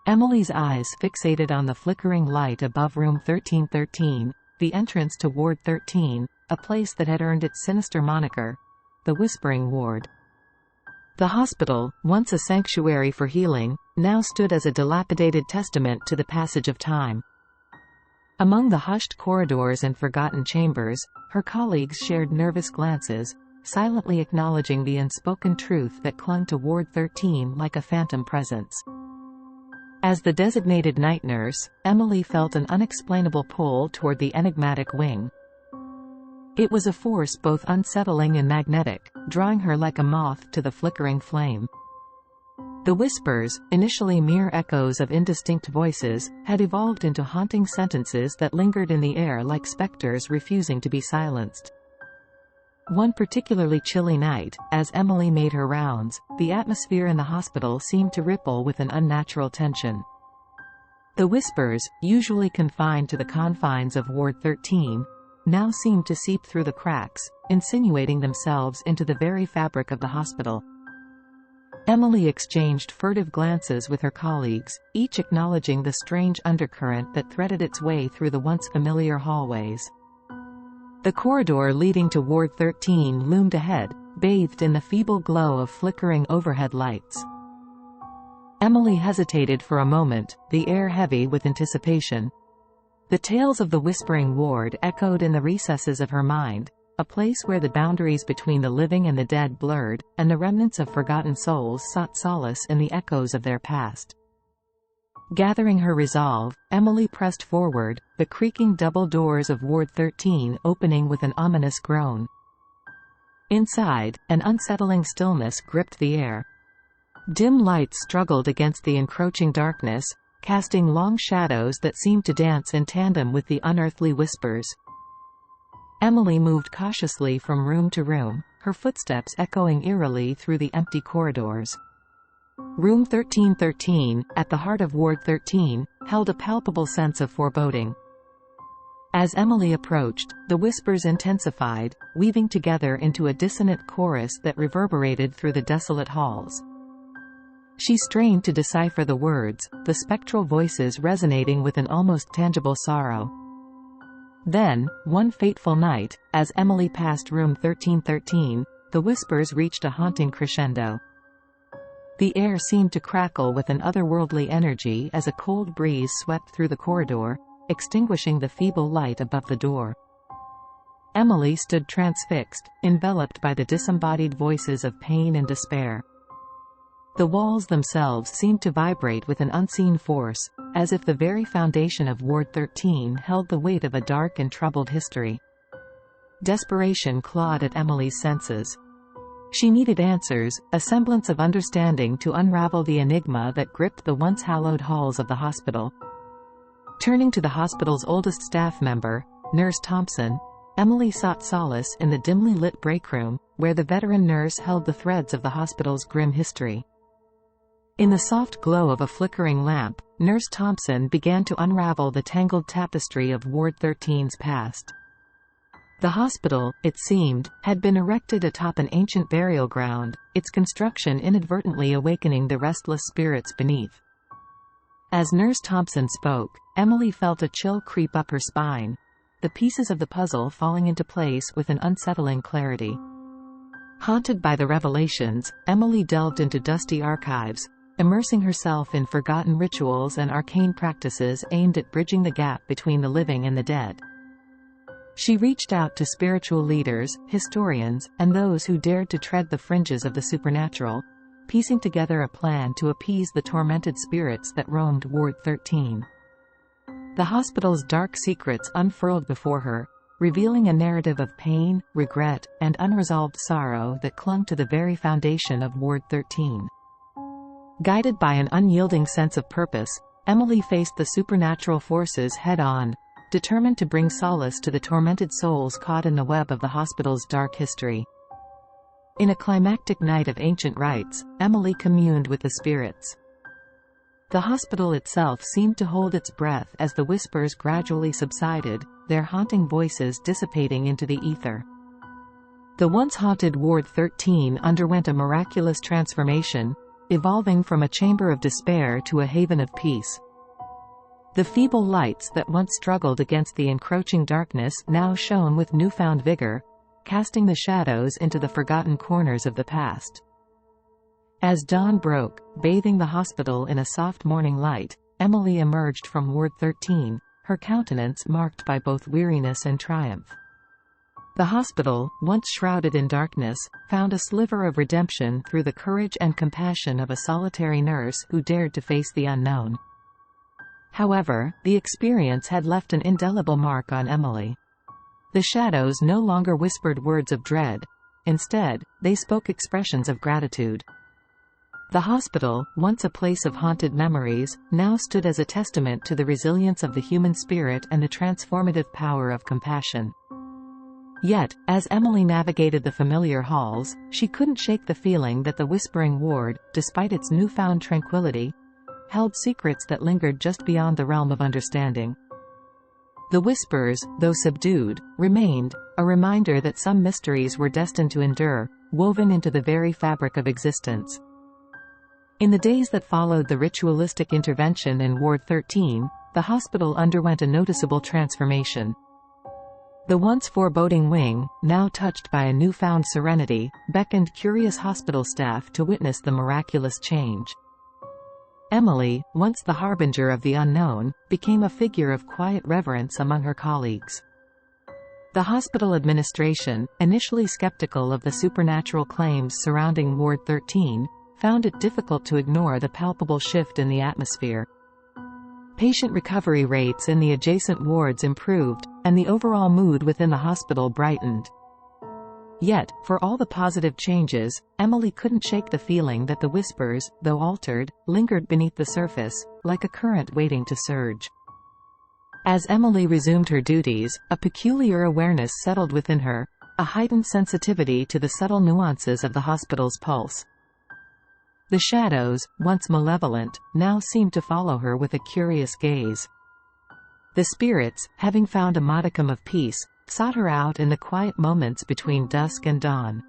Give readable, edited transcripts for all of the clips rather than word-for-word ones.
Emily's eyes fixated on the flickering light above room 1313, the entrance to Ward 13, a place that had earned its sinister moniker, the Whispering Ward. The hospital, once a sanctuary for healing, now stood as a dilapidated testament to the passage of time. Among the hushed corridors and forgotten chambers, her colleagues shared nervous glances, silently acknowledging the unspoken truth that clung to Ward 13 like a phantom presence. As the designated night nurse, Emily felt an unexplainable pull toward the enigmatic wing. It was a force both unsettling and magnetic, drawing her like a moth to the flickering flame. The whispers, initially mere echoes of indistinct voices, had evolved into haunting sentences that lingered in the air like specters refusing to be silenced. One particularly chilly night, as Emily made her rounds, the atmosphere in the hospital seemed to ripple with an unnatural tension. The whispers, usually confined to the confines of Ward 13, now seemed to seep through the cracks, insinuating themselves into the very fabric of the hospital. Emily exchanged furtive glances with her colleagues, each acknowledging the strange undercurrent that threaded its way through the once familiar hallways. The corridor leading to Ward 13 loomed ahead, bathed in the feeble glow of flickering overhead lights. Emily hesitated for a moment, the air heavy with anticipation. The tales of the Whispering Ward echoed in the recesses of her mind, a place where the boundaries between the living and the dead blurred, and the remnants of forgotten souls sought solace in the echoes of their past. Gathering her resolve, Emily pressed forward, the creaking double doors of Ward 13 opening with an ominous groan. Inside, an unsettling stillness gripped the air. Dim lights struggled against the encroaching darkness, casting long shadows that seemed to dance in tandem with the unearthly whispers. Emily moved cautiously from room to room, her footsteps echoing eerily through the empty corridors. Room 1313, at the heart of Ward 13, held a palpable sense of foreboding. As Emily approached, the whispers intensified, weaving together into a dissonant chorus that reverberated through the desolate halls. She strained to decipher the words, the spectral voices resonating with an almost tangible sorrow. Then, one fateful night, as Emily passed room 1313, the whispers reached a haunting crescendo. The air seemed to crackle with an otherworldly energy as a cold breeze swept through the corridor, extinguishing the feeble light above the door. Emily stood transfixed, enveloped by the disembodied voices of pain and despair. The walls themselves seemed to vibrate with an unseen force, as if the very foundation of Ward 13 held the weight of a dark and troubled history. Desperation clawed at Emily's senses. She needed answers, a semblance of understanding to unravel the enigma that gripped the once hallowed halls of the hospital. Turning to the hospital's oldest staff member, Nurse Thompson, Emily sought solace in the dimly lit break room, where the veteran nurse held the threads of the hospital's grim history. In the soft glow of a flickering lamp, Nurse Thompson began to unravel the tangled tapestry of Ward 13's past. The hospital, it seemed, had been erected atop an ancient burial ground, its construction inadvertently awakening the restless spirits beneath. As Nurse Thompson spoke, Emily felt a chill creep up her spine, the pieces of the puzzle falling into place with an unsettling clarity. Haunted by the revelations, Emily delved into dusty archives, immersing herself in forgotten rituals and arcane practices aimed at bridging the gap between the living and the dead. She reached out to spiritual leaders, historians, and those who dared to tread the fringes of the supernatural, piecing together a plan to appease the tormented spirits that roamed Ward 13. The hospital's dark secrets unfurled before her, revealing a narrative of pain, regret, and unresolved sorrow that clung to the very foundation of Ward 13. Guided by an unyielding sense of purpose, Emily faced the supernatural forces head-on, determined to bring solace to the tormented souls caught in the web of the hospital's dark history. In a climactic night of ancient rites, Emily communed with the spirits. The hospital itself seemed to hold its breath as the whispers gradually subsided, their haunting voices dissipating into the ether. The once haunted Ward 13 underwent a miraculous transformation, evolving from a chamber of despair to a haven of peace. The feeble lights that once struggled against the encroaching darkness now shone with newfound vigor, casting the shadows into the forgotten corners of the past. As dawn broke, bathing the hospital in a soft morning light, Emily emerged from Ward 13, her countenance marked by both weariness and triumph. The hospital, once shrouded in darkness, found a sliver of redemption through the courage and compassion of a solitary nurse who dared to face the unknown. However, the experience had left an indelible mark on Emily. The shadows no longer whispered words of dread. Instead, they spoke expressions of gratitude. The hospital, once a place of haunted memories, now stood as a testament to the resilience of the human spirit and the transformative power of compassion. Yet, as Emily navigated the familiar halls, she couldn't shake the feeling that the Whispering Ward, despite its newfound tranquility, held secrets that lingered just beyond the realm of understanding. The whispers, though subdued, remained, a reminder that some mysteries were destined to endure, woven into the very fabric of existence. In the days that followed the ritualistic intervention in Ward 13, the hospital underwent a noticeable transformation. The once foreboding wing, now touched by a newfound serenity, beckoned curious hospital staff to witness the miraculous change. Emily, once the harbinger of the unknown, became a figure of quiet reverence among her colleagues. The hospital administration, initially skeptical of the supernatural claims surrounding Ward 13, found it difficult to ignore the palpable shift in the atmosphere. Patient recovery rates in the adjacent wards improved, and the overall mood within the hospital brightened. Yet, for all the positive changes, Emily couldn't shake the feeling that the whispers, though altered, lingered beneath the surface, like a current waiting to surge. As Emily resumed her duties, a peculiar awareness settled within her, a heightened sensitivity to the subtle nuances of the hospital's pulse. The shadows, once malevolent, now seemed to follow her with a curious gaze. The spirits, having found a modicum of peace, sought her out in the quiet moments between dusk and dawn.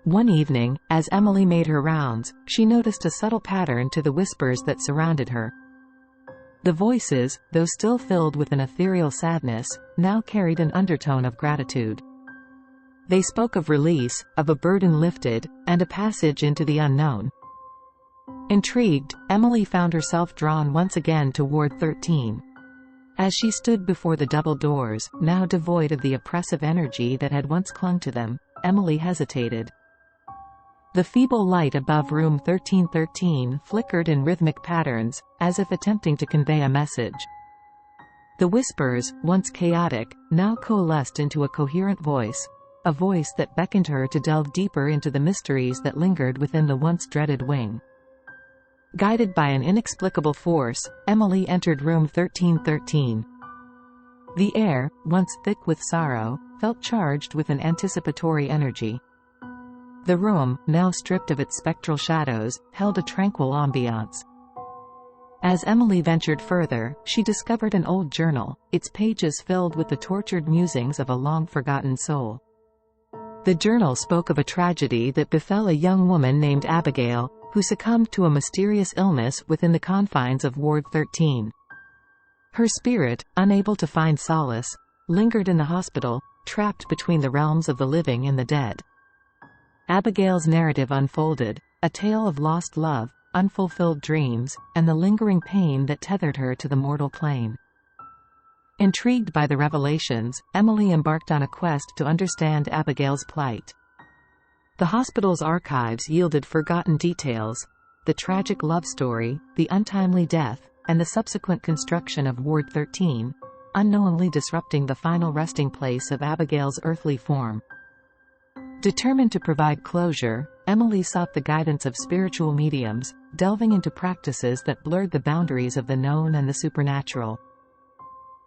One evening, as Emily made her rounds, she noticed a subtle pattern to the whispers that surrounded her. The voices, though still filled with an ethereal sadness, now carried an undertone of gratitude. They spoke of release, of a burden lifted, and a passage into the unknown. Intrigued, Emily found herself drawn once again to Ward 13. As she stood before the double doors, now devoid of the oppressive energy that had once clung to them, Emily hesitated. The feeble light above room 1313 flickered in rhythmic patterns, as if attempting to convey a message. The whispers, once chaotic, now coalesced into a coherent voice, a voice that beckoned her to delve deeper into the mysteries that lingered within the once dreaded wing. Guided by an inexplicable force, Emily entered room 1313. The air, once thick with sorrow, felt charged with an anticipatory energy. The room, now stripped of its spectral shadows, held a tranquil ambiance. As Emily ventured further, she discovered an old journal, its pages filled with the tortured musings of a long-forgotten soul. The journal spoke of a tragedy that befell a young woman named Abigail, who succumbed to a mysterious illness within the confines of Ward 13. Her spirit, unable to find solace, lingered in the hospital, trapped between the realms of the living and the dead. Abigail's narrative unfolded, a tale of lost love, unfulfilled dreams, and the lingering pain that tethered her to the mortal plane. Intrigued by the revelations, Emily embarked on a quest to understand Abigail's plight. The hospital's archives yielded forgotten details: the tragic love story, the untimely death, and the subsequent construction of Ward 13, unknowingly disrupting the final resting place of Abigail's earthly form. Determined to provide closure, Emily sought the guidance of spiritual mediums, delving into practices that blurred the boundaries of the known and the supernatural.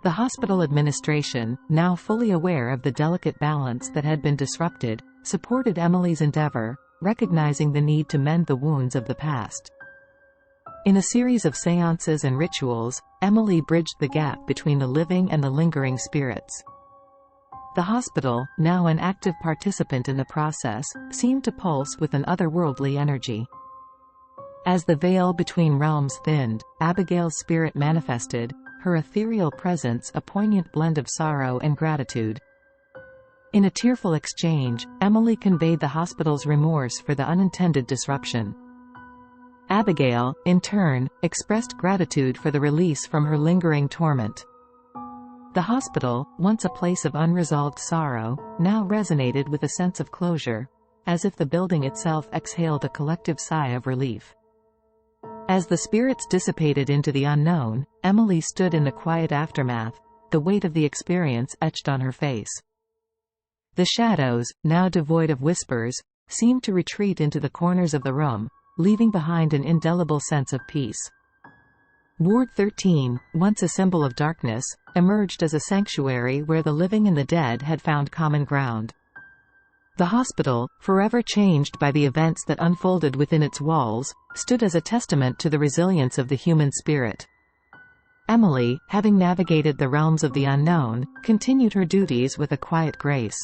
The hospital administration, now fully aware of the delicate balance that had been disrupted, supported Emily's endeavor, recognizing the need to mend the wounds of the past. In a series of seances and rituals, Emily bridged the gap between the living and the lingering spirits. The hospital, now an active participant in the process, seemed to pulse with an otherworldly energy. As the veil between realms thinned, Abigail's spirit manifested, her ethereal presence a poignant blend of sorrow and gratitude. In a tearful exchange, Emily conveyed the hospital's remorse for the unintended disruption. Abigail, in turn, expressed gratitude for the release from her lingering torment. The hospital, once a place of unresolved sorrow, now resonated with a sense of closure, as if the building itself exhaled a collective sigh of relief. As the spirits dissipated into the unknown, Emily stood in the quiet aftermath, the weight of the experience etched on her face. The shadows, now devoid of whispers, seemed to retreat into the corners of the room, leaving behind an indelible sense of peace. Ward 13, once a symbol of darkness, emerged as a sanctuary where the living and the dead had found common ground. The hospital, forever changed by the events that unfolded within its walls, stood as a testament to the resilience of the human spirit. Emily, having navigated the realms of the unknown, continued her duties with a quiet grace.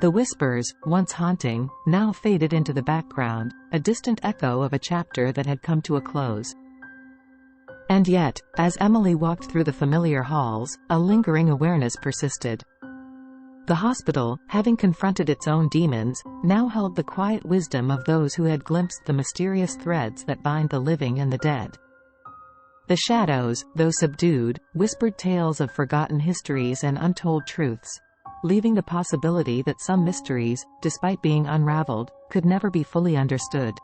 The whispers, once haunting, now faded into the background, a distant echo of a chapter that had come to a close. And yet, as Emily walked through the familiar halls, a lingering awareness persisted. The hospital, having confronted its own demons, now held the quiet wisdom of those who had glimpsed the mysterious threads that bind the living and the dead. The shadows, though subdued, whispered tales of forgotten histories and untold truths, leaving the possibility that some mysteries, despite being unraveled, could never be fully understood.